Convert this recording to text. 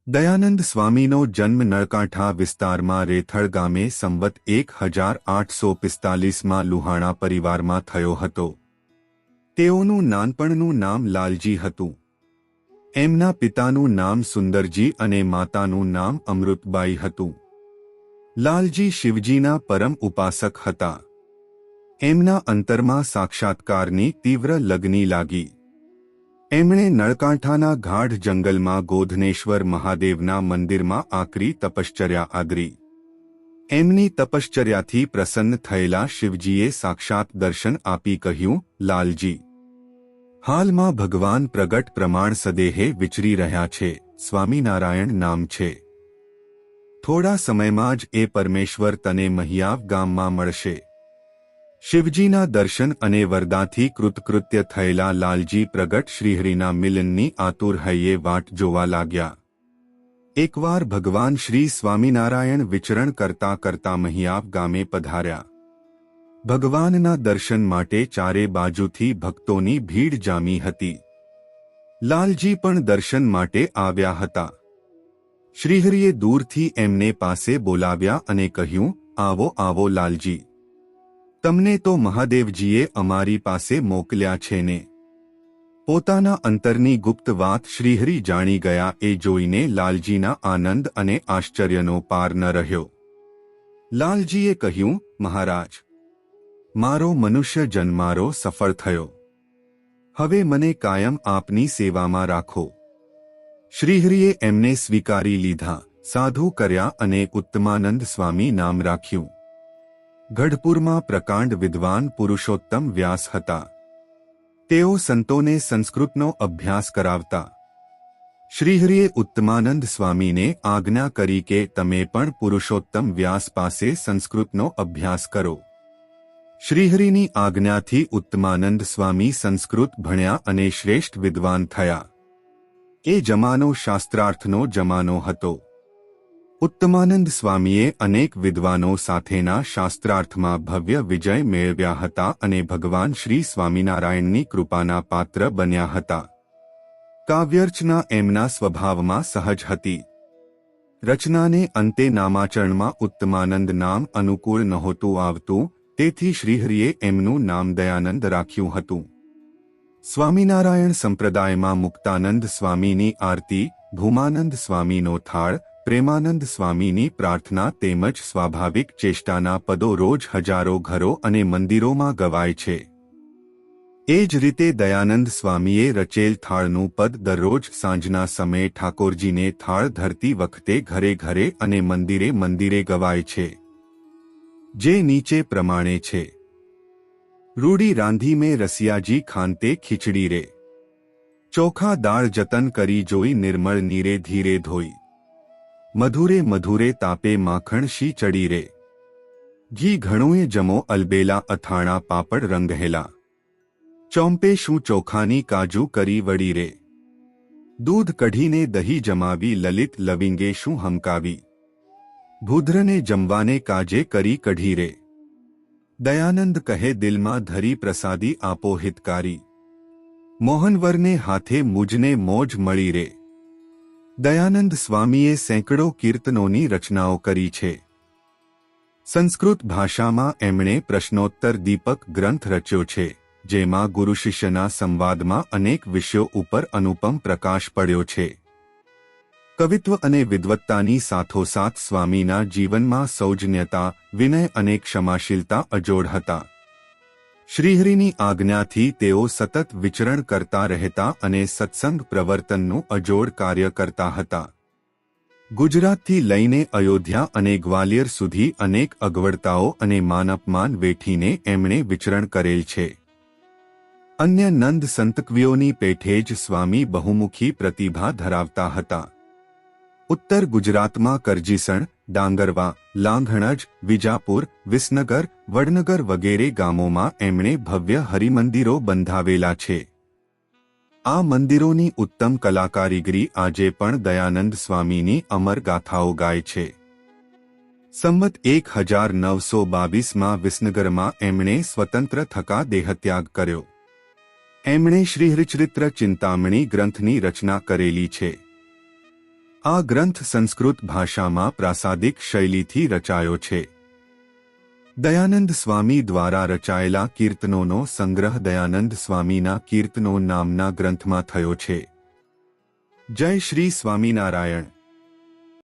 દયાનંદ સ્વામીનો જન્મ નળકાંઠા વિસ્તારમાં રેથળ ગામે સંવત 1845માં લુહાણા પરિવારમાં થયો હતો. તેઓનું નાનપણનું નામ લાલજી હતું. એમના પિતાનું નામ સુંદરજી અને માતાનું નામ અમૃતબાઈ હતું. લાલજી શિવજીના પરમ ઉપાસક હતા. એમના અંતરમાં સાક્ષાત્કારની તીવ્ર લગની લાગી. એમણે નળકાંઠાના ગાઢ જંગલમાં ગોધનેશ્વર મહાદેવના મંદિરમાં આકરી તપશ્ચર્યા આદરી. એમની તપશ્ચર્યાથી પ્રસન્ન થયેલા શિવજીએ સાક્ષાત દર્શન આપી કહ્યું, લાલજી, હાલમાં ભગવાન પ્રગટ પ્રમાણ સદેહે વિચરી રહ્યા છે. સ્વામિનારાયણ નામ છે. થોડા સમયમાં જ એ પરમેશ્વર તને મહિયાવ ગામમાં મળશે. શિવજીના દર્શન અને વરદાથી કૃતકૃત્ય થયેલા લાલજી પ્રગટ શ્રીહરિના મિલનની આતુર હૈયે વાટ જોવા લાગ્યા. એકવાર ભગવાન શ્રી સ્વામિનારાયણ વિચરણ કરતા કરતા મહિયાવ ગામે પધાર્યા. ભગવાનના દર્શન માટે ચારે બાજુથી ભક્તોની ભીડ જામી હતી. લાલજી પણ દર્શન માટે આવ્યા હતા. શ્રીહરિએ દૂરથી એમને પાસે બોલાવ્યા અને કહ્યું, આવો આવો લાલજી, તમને તો મહાદેવજીએ અમારી પાસે મોકલ્યા છે ને. પોતાના અંતરની ગુપ્ત વાત શ્રીહરિ જાણી ગયા એ જોઈને લાલજીના આનંદ અને આશ્ચર્યનો પાર ન રહ્યો. લાલજીએ કહ્યું, મહારાજ, મારો મનુષ્ય જન્મારો સફળ થયો. હવે મને કાયમ આપની સેવામાં રાખો. શ્રીહરિએ એમને સ્વીકારી લીધા, સાધુ કર્યા અને ઉત્તમાનંદ સ્વામી નામ રાખ્યું. ગઢપુરમાં પ્રકાંડ વિદ્વાન પુરુષોત્તમ વ્યાસ હતા. તેઓ સંતોને સંસ્કૃતનો અભ્યાસ કરાવતા. શ્રીહરિએ ઉત્તમાનંદ સ્વામીને આજ્ઞા કરી કે તમે પણ પુરુષોત્તમ વ્યાસ પાસે સંસ્કૃતનો અભ્યાસ કરો. શ્રીહરિની આજ્ઞાથી ઉત્તમાનંદ સ્વામી સંસ્કૃત ભણ્યા અને શ્રેષ્ઠ વિદ્વાન થયા. એ જમાનો શાસ્ત્રાર્થનો જમાનો હતો. ઉત્તમાનંદ સ્વામીએ અનેક વિદ્વાનો સાથેના શાસ્ત્રાર્થમાં ભવ્ય વિજય મેળવ્યા હતા અને ભગવાન શ્રી સ્વામિનારાયણની કૃપાના પાત્ર બન્યા હતા. કાવ્યર્ચના એમના સ્વભાવમાં સહજ હતી. રચનાને અંતે નામાચરણમાં ઉત્તમાનંદ નામ અનુકૂળ નહોતું આવતું, તેથી શ્રીહરિએ એમનું નામ દયાનંદ રાખ્યું હતું. સ્વામિનારાયણ સંપ્રદાયમાં મુક્તાનંદ સ્વામીની આરતી, ભૂમાનંદ સ્વામીનો થાળ, પ્રેમાનંદ સ્વામીની પ્રાર્થના તેમજ સ્વાભાવિક ચેષ્ટાના પદો રોજ હજારો ઘરો અને મંદિરોમાં ગવાય છે. એ જ રીતે દયાનંદ સ્વામીએ રચેલ થાળનું પદ દરરોજ સાંજના સમયે ઠાકોરજીને થાળ ધરતી વખતે ઘરે ઘરે અને મંદિરે મંદિરે ગવાય છે. જે નીચે પ્રમાણે છે. રૂડી રાંધી મેં રસિયાજી ખાનતે ખીચડી રે. ચોખા દાળ જતન કરી જોઈ નિર્મળ નીરે ધીરે ધોઈ. મધુરે મધુરે તાપે માખણ શી ચડી રે. ઘી ઘણુંએ જમો અલબેલા અથાણા પાપડ રંગહેલા. ચોંપે શું ચોખાની કાજુ કરી વડી રે. દૂધ કઢીને દહીં જમાવી લલિત લવિંગે શું હમકાવી. ભૂદ્રને જમવાને કાજે કરી કઢી રે. દયાનંદ કહે દિલમાં ધરી પ્રસાદી આપો હિતકારી. મોહનવરને હાથે મુજને મોજ મળી રે. દયાનંદ સ્વામીએ સેંકડો કીર્તનોની રચનાઓ કરી છે. સંસ્કૃત ભાષામાં એમણે પ્રશ્નોત્તર દીપક ગ્રંથ રચ્યો છે, જેમાં ગુરુ શિષ્યના સંવાદમાં અનેક વિષયો ઉપર અનુપમ પ્રકાશ પડ્યો છે. કવિત્વ અને વિદ્વત્તાની સાથોસાથ સ્વામીના જીવનમાં સૌજન્યતા, વિનય અને ક્ષમાશીલતા અજોડ હતા. શ્રીહરિની આજ્ઞાથી તેઓ સતત વિચરણ કરતા રહેતા અને સત્સંગ પ્રવર્તનનું અજોડ કાર્ય કરતા હતા. ગુજરાતથી લઈને અયોધ્યા અને ગ્વાલિયર સુધી અનેક અગવડતાઓ અને માનઅપમાન વેઠીને એમણે વિચરણ કરેલ છે. અન્ય નંદ સંતકવીઓની પેઠે જ સ્વામી બહુમુખી પ્રતિભા ધરાવતા હતા. ઉત્તર ગુજરાતમાં કરજીસણ, ડાંગરવા, લાંઘણજ, વિજાપુર, વિસનગર, વડનગર વગેરે ગામોમાં એમણે ભવ્ય હરિમંદિરો બંધાવેલા છે. આ મંદિરોની ઉત્તમ કલાકારીગરી આજે પણ દયાનંદ સ્વામીની અમર ગાથાઓ ગાય છે. સંવત 1922માં વિસનગરમાં એમણે સ્વતંત્ર થકા દેહત્યાગ કર્યો. એમણે શ્રીહરિચરિત્ર ચિંતામણી ગ્રંથની રચના કરેલી છે. આ ગ્રંથ સંસ્કૃત ભાષામાં પ્રાસાદિક શૈલીથી રચાયો છે. દયાનંદ સ્વામી દ્વારા રચાયેલા કીર્તનોનો સંગ્રહ દયાનંદ સ્વામીના કીર્તનો નામના ગ્રંથમાં થયો છે. જય શ્રી સ્વામિનારાયણ.